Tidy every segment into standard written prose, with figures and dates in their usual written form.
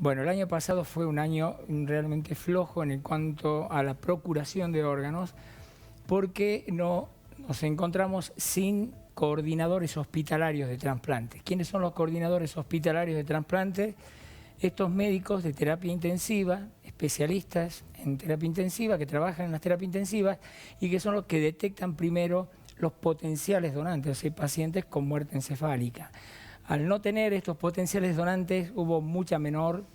Bueno, el año pasado fue un año realmente flojo en cuanto a la procuración de órganos, porque nos encontramos sin coordinadores hospitalarios de trasplante. ¿Quiénes son los coordinadores hospitalarios de trasplante? Estos médicos de terapia intensiva, especialistas en terapia intensiva, que trabajan en las terapias intensivas y que son los que detectan primero los potenciales donantes, o sea, pacientes con muerte encefálica. Al no tener estos potenciales donantes, hubo mucha menor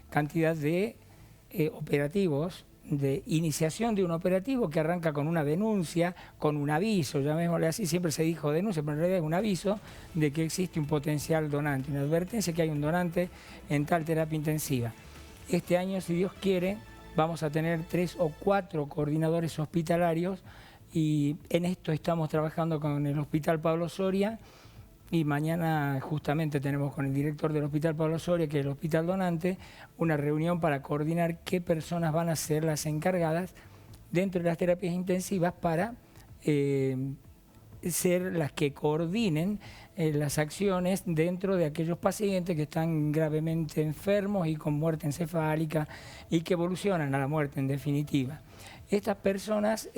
cantidad de operativos, de iniciación de un operativo que arranca con una denuncia, con un aviso, llamémosle así, siempre se dijo denuncia, pero en realidad es un aviso de que existe un potencial donante, una advertencia que hay un donante en tal terapia intensiva. Este año, si Dios quiere, vamos a tener 3 o 4 coordinadores hospitalarios y en esto estamos trabajando con el Hospital Pablo Soria. Y mañana justamente tenemos con el director del Hospital Pablo Soria, que es el hospital donante, una reunión para coordinar qué personas van a ser las encargadas dentro de las terapias intensivas para ser las que coordinen las acciones dentro de aquellos pacientes que están gravemente enfermos y con muerte encefálica y que evolucionan a la muerte en definitiva. Estas personas,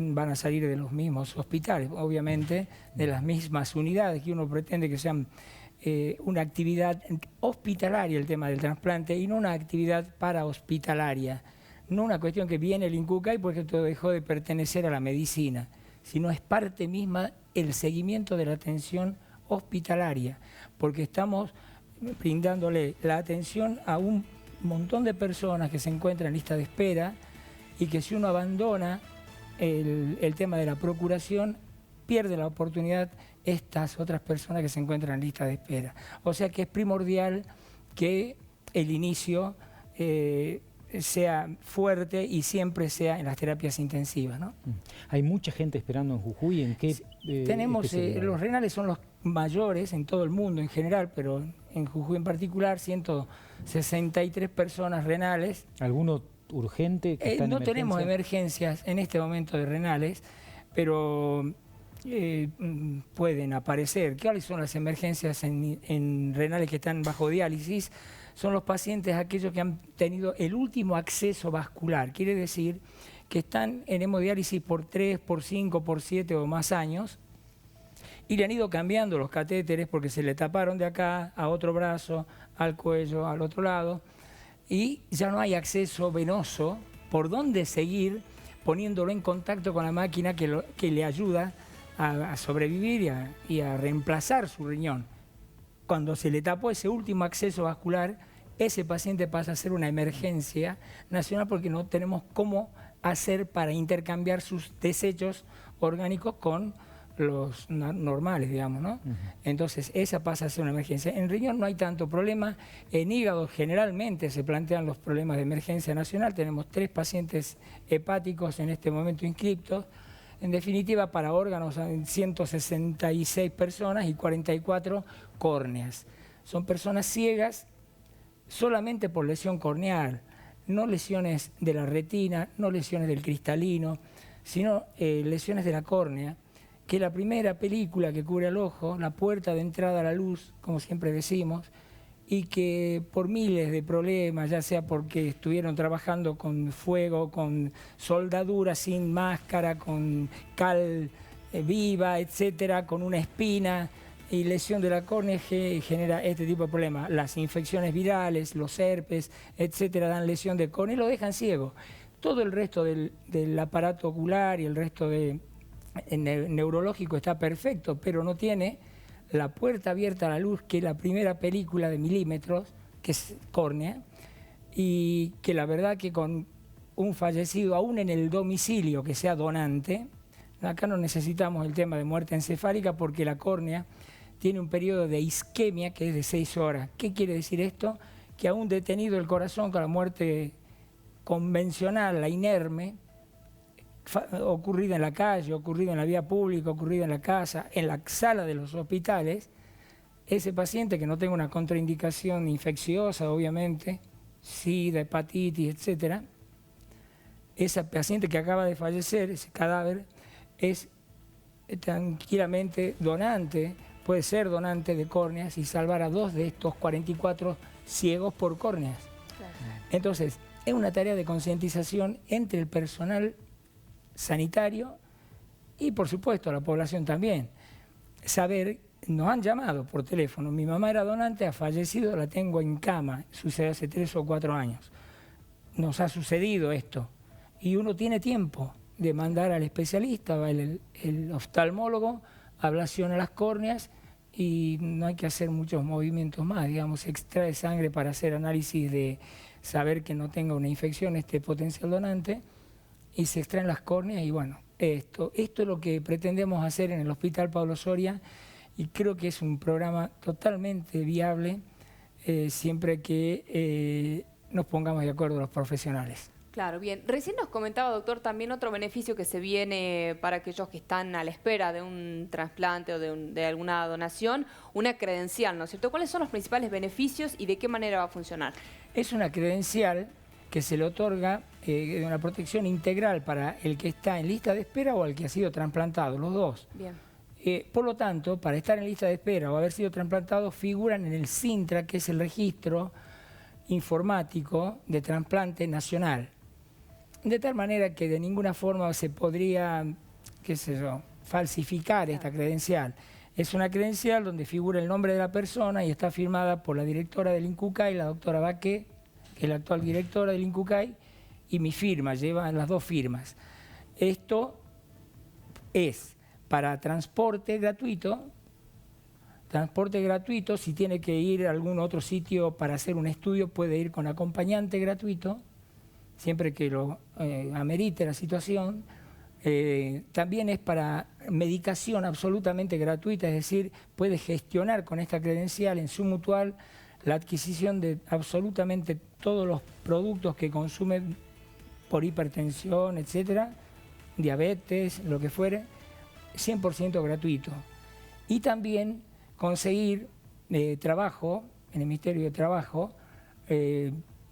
van a salir de los mismos hospitales, obviamente de las mismas unidades que uno pretende que sean una actividad hospitalaria el tema del trasplante y no una actividad parahospitalaria, no una cuestión que viene el INCUCAI porque esto dejó de pertenecer a la medicina, sino es parte misma el seguimiento de la atención hospitalaria, porque estamos brindándole la atención a un montón de personas que se encuentran en lista de espera y que si uno abandona el tema de la procuración, pierde la oportunidad estas otras personas que se encuentran en lista de espera. O sea que es primordial que el inicio sea fuerte y siempre sea en las terapias intensivas, ¿no? Hay mucha gente esperando en Jujuy. ¿En qué tenemos los renales son los mayores en todo el mundo en general, pero en Jujuy en particular, 163 personas renales. ¿Alguno urgente que está en no emergencia? Tenemos emergencias en este momento de renales, pero pueden aparecer. ¿Cuáles son las emergencias en renales que están bajo diálisis? Son los pacientes aquellos que han tenido el último acceso vascular, quiere decir que están en hemodiálisis por 3, por 5, por 7 o más años y le han ido cambiando los catéteres porque se le taparon de acá a otro brazo, al cuello, al otro lado, y ya no hay acceso venoso por donde seguir poniéndolo en contacto con la máquina que le ayuda a sobrevivir y a reemplazar su riñón. Cuando se le tapó ese último acceso vascular, ese paciente pasa a ser una emergencia nacional porque no tenemos cómo hacer para intercambiar sus desechos orgánicos con los normales, digamos, ¿no? Entonces, esa pasa a ser una emergencia. En riñón no hay tanto problema. En hígado generalmente se plantean los problemas de emergencia nacional. Tenemos 3 pacientes hepáticos en este momento inscriptos. En definitiva, para órganos hay 166 personas y 44 córneas. Son personas ciegas solamente por lesión corneal, no lesiones de la retina, no lesiones del cristalino, sino lesiones de la córnea, que es la primera película que cubre al ojo, la puerta de entrada a la luz, como siempre decimos, y que por miles de problemas, ya sea porque estuvieron trabajando con fuego, con soldadura sin máscara, con cal viva, etcétera, con una espina y lesión de la córnea, genera este tipo de problemas. Las infecciones virales, los herpes, etcétera, dan lesión de córnea y lo dejan ciego. Todo el resto del aparato ocular y el resto neurológico está perfecto, pero no tiene la puerta abierta a la luz, que es la primera película de milímetros, que es córnea, y que la verdad que con un fallecido, aún en el domicilio que sea donante, acá no necesitamos el tema de muerte encefálica porque la córnea tiene un periodo de isquemia que es de 6 horas. ¿Qué quiere decir esto? Que aún detenido el corazón con la muerte convencional, la inerme, ocurrida en la calle, ocurrida en la vía pública, ocurrida en la casa, en la sala de los hospitales, ese paciente que no tenga una contraindicación infecciosa, obviamente, SIDA, hepatitis, etcétera, ese paciente que acaba de fallecer, ese cadáver, es tranquilamente donante, puede ser donante de córneas y salvar a 2 de estos 44 ciegos por córneas. Claro. Entonces, es una tarea de concientización entre el personal sanitario y, por supuesto, la población también. Saber, nos han llamado por teléfono, mi mamá era donante, ha fallecido, la tengo en cama, sucede hace 3 o 4 años. Nos ha sucedido esto y uno tiene tiempo de mandar al especialista, va el oftalmólogo, ablación a las córneas y no hay que hacer muchos movimientos más, digamos, se extrae sangre para hacer análisis de saber que no tenga una infección este potencial donante y se extraen las córneas y bueno, esto es lo que pretendemos hacer en el Hospital Pablo Soria y creo que es un programa totalmente viable siempre que nos pongamos de acuerdo los profesionales. Claro, bien. Recién nos comentaba, doctor, también otro beneficio que se viene para aquellos que están a la espera de un trasplante o de alguna donación, una credencial, ¿no es cierto? ¿Cuáles son los principales beneficios y de qué manera va a funcionar? Es una credencial que se le otorga una protección integral para el que está en lista de espera o al que ha sido trasplantado, los dos. Bien. Por lo tanto, para estar en lista de espera o haber sido trasplantado, figuran en el SINTRA, que es el registro informático de trasplante nacional. De tal manera que de ninguna forma se podría, qué sé yo, falsificar esta credencial. Es una credencial donde figura el nombre de la persona y está firmada por la directora del INCUCAI, la doctora Baqué, que es la actual directora del INCUCAI, y mi firma, llevan las 2 firmas. Esto es para transporte gratuito, si tiene que ir a algún otro sitio para hacer un estudio, puede ir con acompañante gratuito, siempre que lo amerite la situación. También es para medicación absolutamente gratuita, es decir, puede gestionar con esta credencial en su mutual la adquisición de absolutamente todos los productos que consumen por hipertensión, etcétera, diabetes, lo que fuere, 100% gratuito. Y también conseguir trabajo en el Ministerio de Trabajo,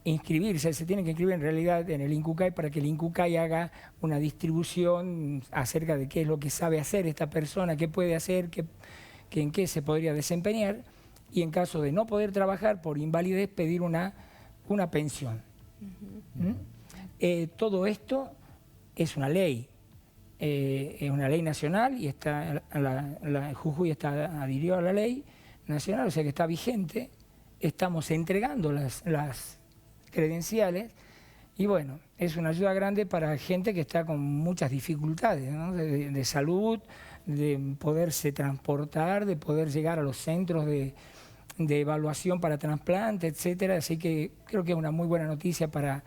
inscribirse, se tiene que inscribir en realidad en el INCUCAI para que el INCUCAI haga una distribución acerca de qué es lo que sabe hacer esta persona, qué puede hacer, en qué se podría desempeñar y en caso de no poder trabajar por invalidez pedir una pensión. Todo esto es una ley nacional y está Jujuy adhirió a la ley nacional, o sea que está vigente, estamos entregando las credenciales y bueno, es una ayuda grande para gente que está con muchas dificultades, ¿no? de salud, de poderse transportar, de poder llegar a los centros de evaluación para trasplante, etcétera. Así que creo que es una muy buena noticia para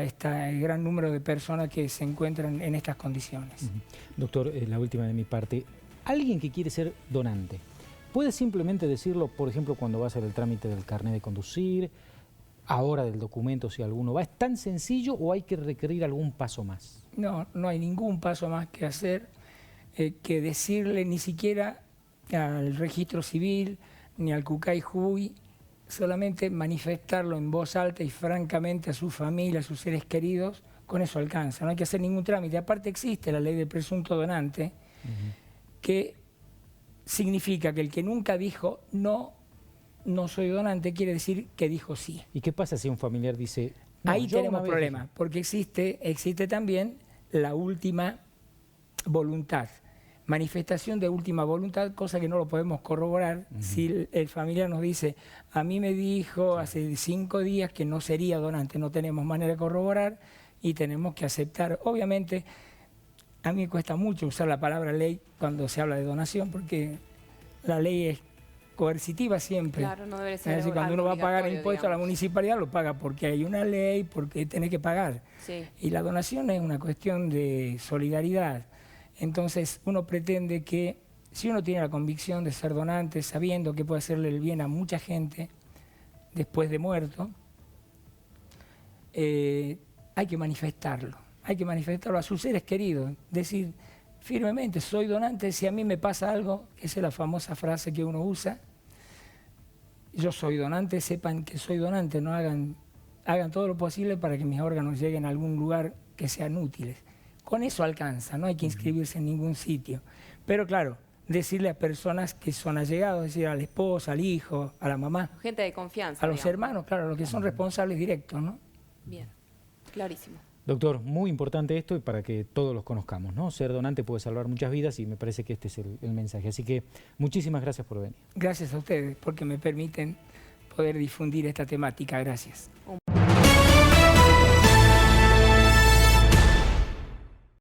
el gran número de personas que se encuentran en estas condiciones. Doctor, la última de mi parte. Alguien que quiere ser donante, ¿puede simplemente decirlo, por ejemplo, cuando va a hacer el trámite del carnet de conducir, ahora del documento, si alguno va? ¿Es tan sencillo o hay que requerir algún paso más? No, no hay ningún paso más que hacer, que decirle ni siquiera al registro civil, ni al CUCAI Jujuy, solamente manifestarlo en voz alta y francamente a su familia, a sus seres queridos, con eso alcanza. No hay que hacer ningún trámite. Aparte existe la ley del presunto donante, que significa que el que nunca dijo no soy donante, quiere decir que dijo sí. ¿Y qué pasa si un familiar dice no? Ahí tenemos problema, porque existe también la última voluntad. Manifestación de última voluntad, cosa que no lo podemos corroborar. Si el familiar nos dice, a mí me dijo hace 5 días que no sería donante, no tenemos manera de corroborar y tenemos que aceptar. Obviamente, a mí me cuesta mucho usar la palabra ley cuando se habla de donación, porque la ley es coercitiva siempre. Claro, no debe ser. Es decir, cuando uno va a pagar impuestos a la municipalidad, lo paga porque hay una ley, porque tiene que pagar. Sí. Y la donación es una cuestión de solidaridad. Entonces uno pretende que, si uno tiene la convicción de ser donante, sabiendo que puede hacerle el bien a mucha gente después de muerto, hay que manifestarlo a sus seres queridos, decir firmemente, soy donante, si a mí me pasa algo, esa es la famosa frase que uno usa, yo soy donante, sepan que soy donante, no hagan todo lo posible para que mis órganos lleguen a algún lugar que sean útiles. Con eso alcanza, no hay que inscribirse en ningún sitio. Pero claro, decirle a personas que son allegados, es decir, a la esposa, al hijo, a la mamá, Gente de confianza. a los digamos. hermanos, claro, a los que son responsables directos, ¿no? Bien, clarísimo. Doctor, muy importante esto y para que todos los conozcamos, ¿no? Ser donante puede salvar muchas vidas y me parece que este es el mensaje. Así que muchísimas gracias por venir. Gracias a ustedes porque me permiten poder difundir esta temática. Gracias.